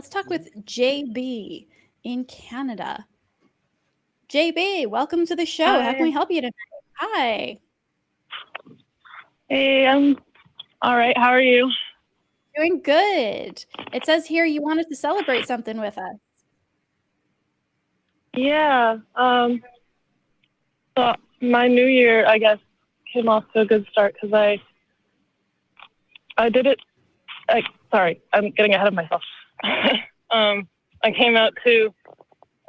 Let's talk with JB in Canada. JB, welcome to the show. Hi. How can we help you tonight? Hi. Hey, I'm all right. How are you? Doing good. It says here you wanted to celebrate something with us. Yeah. So my new year, I guess, came off to a good start because I did it. Sorry, I'm getting ahead of myself. I came out to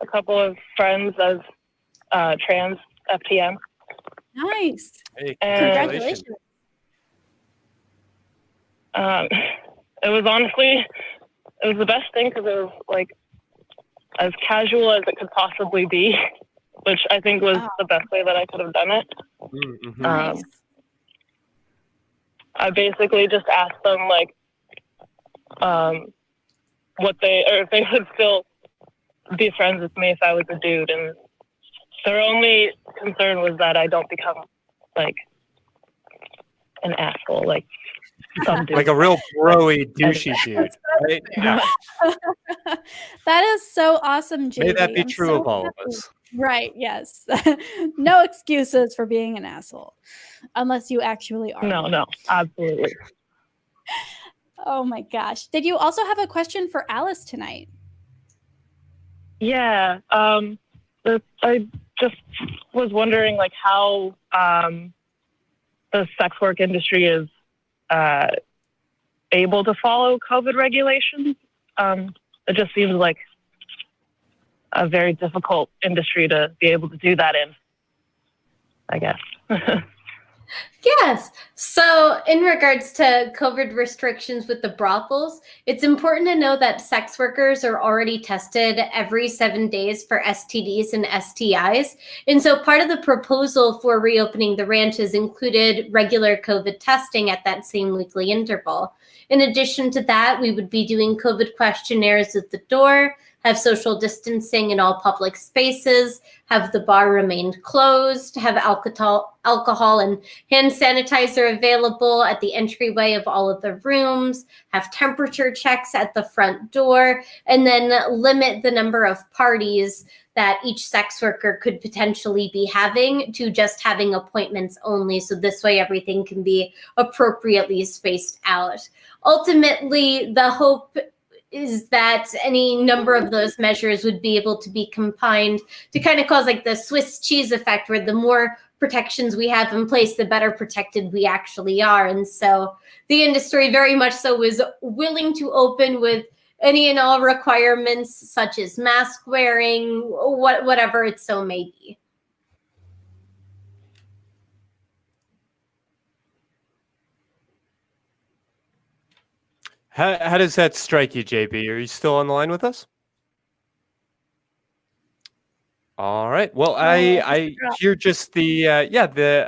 a couple of friends as trans FTM. Nice. Hey, Congratulations. It was the best thing because it was like as casual as it could possibly be, which I think was the best way that I could have done it. Mm-hmm. Nice. I basically just asked them like if they would still be friends with me if I was a dude, and their only concern was that I don't become like an asshole, like some dude. Like a real broy, douchey dude, right? Yeah. That is so awesome, JB. May that be I'm true so of all happy. of us. Right, yes. No excuses for being an asshole, unless you actually are. No, absolutely. Oh my gosh. Did you also have a question for Alice tonight? Yeah. I just was wondering like how the sex work industry is able to follow COVID regulations. It just seems like a very difficult industry to be able to do that in, I guess. Yes. So in regards to COVID restrictions with the brothels, it's important to know that sex workers are already tested every 7 days for STDs and STIs. And so part of the proposal for reopening the ranches included regular COVID testing at that same weekly interval. In addition to that, we would be doing COVID questionnaires at the door, have social distancing in all public spaces, have the bar remained closed, have alcohol and hand sanitizer available at the entryway of all of the rooms, have temperature checks at the front door, and then limit the number of parties that each sex worker could potentially be having to just having appointments only. So this way everything can be appropriately spaced out. Ultimately, the hope is that any number of those measures would be able to be combined to kind of cause like the Swiss cheese effect, where the more protections we have in place, the better protected we actually are. And so the industry very much so was willing to open with any and all requirements, such as mask wearing, whatever it so may be. How does that strike you, JB? Are you still on the line with us? All right. Well, I hear just the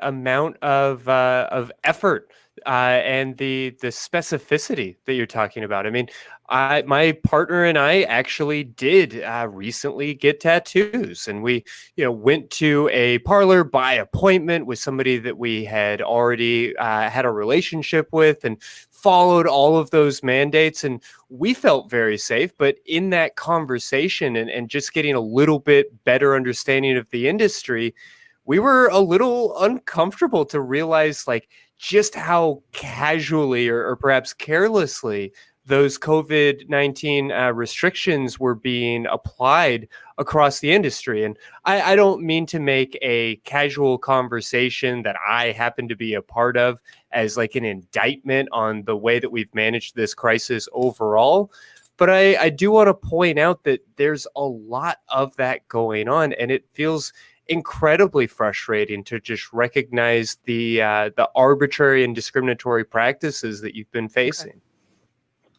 amount of effort and the specificity that you're talking about. I mean, my partner and I actually did recently get tattoos, and we went to a parlor by appointment with somebody that we had already had a relationship with, and followed all of those mandates, and we felt very safe. But in that conversation and just getting a little bit better understanding of the industry, we were a little uncomfortable to realize like just how casually or perhaps carelessly those COVID-19 restrictions were being applied across the industry. And I don't mean to make a casual conversation that I happen to be a part of as like an indictment on the way that we've managed this crisis overall. But I do want to point out that there's a lot of that going on, and it feels incredibly frustrating to just recognize the arbitrary and discriminatory practices that you've been facing. Okay.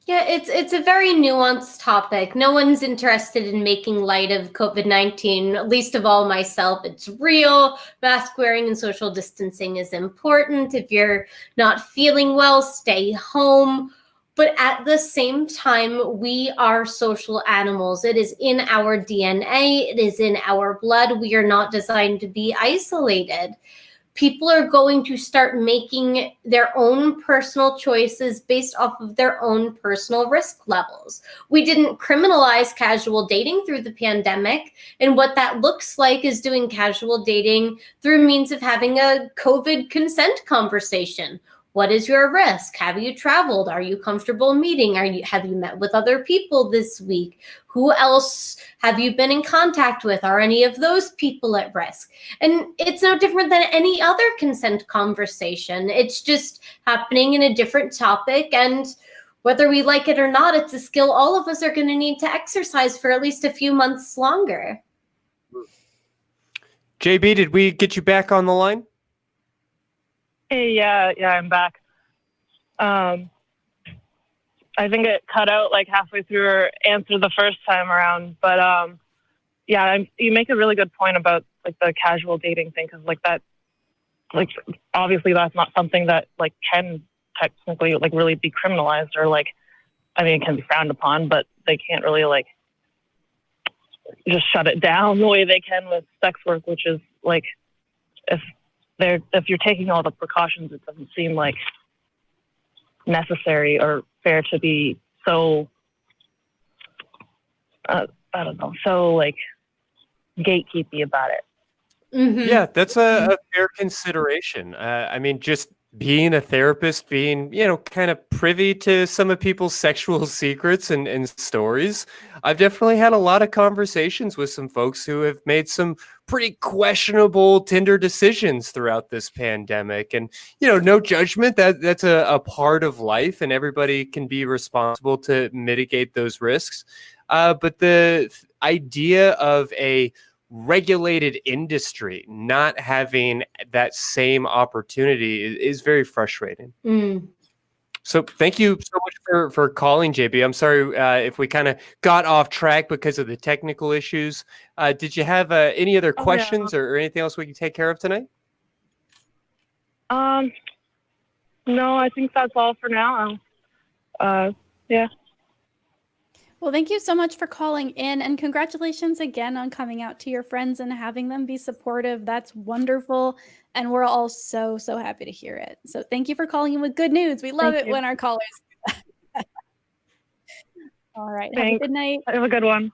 Yeah, it's a very nuanced topic. No one's interested in making light of COVID-19, least of all myself. It's real. Mask wearing and social distancing is important. If you're not feeling well, stay home. But at the same time, we are social animals. It is in our DNA. It is in our blood. We are not designed to be isolated. people are going to start making their own personal choices based off of their own personal risk levels. We didn't criminalize casual dating through the pandemic, and what that looks like is doing casual dating through means of having a COVID consent conversation. What is your risk? Have you traveled? Are you comfortable meeting? Have you met with other people this week? Who else have you been in contact with? Are any of those people at risk? And it's no different than any other consent conversation. It's just happening in a different topic. And whether we like it or not, it's a skill all of us are going to need to exercise for at least a few months longer. JB, did we get you back on the line? Hey, yeah, I'm back. I think it cut out like halfway through your answer the first time around, but yeah, you make a really good point about like the casual dating thing, because like that, like obviously that's not something that like can technically like really be criminalized, or like, I mean, it can be frowned upon, but they can't really like just shut it down the way they can with sex work, which is like if you're taking all the precautions, it doesn't seem like necessary or fair to be so I don't know, so like gatekeepy about it. Mm-hmm. Yeah, that's a fair consideration. I mean, just being a therapist, being, kind of privy to some of people's sexual secrets and stories, I've definitely had a lot of conversations with some folks who have made some pretty questionable Tinder decisions throughout this pandemic. And, no judgment, that's a part of life, and everybody can be responsible to mitigate those risks. But the idea of a regulated industry not having that same opportunity is very frustrating. So thank you so much for calling, JB. I'm sorry if we kind of got off track because of the technical issues. Did you have any other questions or anything else we can take care of tonight? No, I think that's all for now. Yeah. Well, thank you so much for calling in, and congratulations again on coming out to your friends and having them be supportive. That's wonderful, and we're all so happy to hear it. So thank you for calling in with good news. We love it when our callers. All right. Thanks. Have a good night. Have a good one.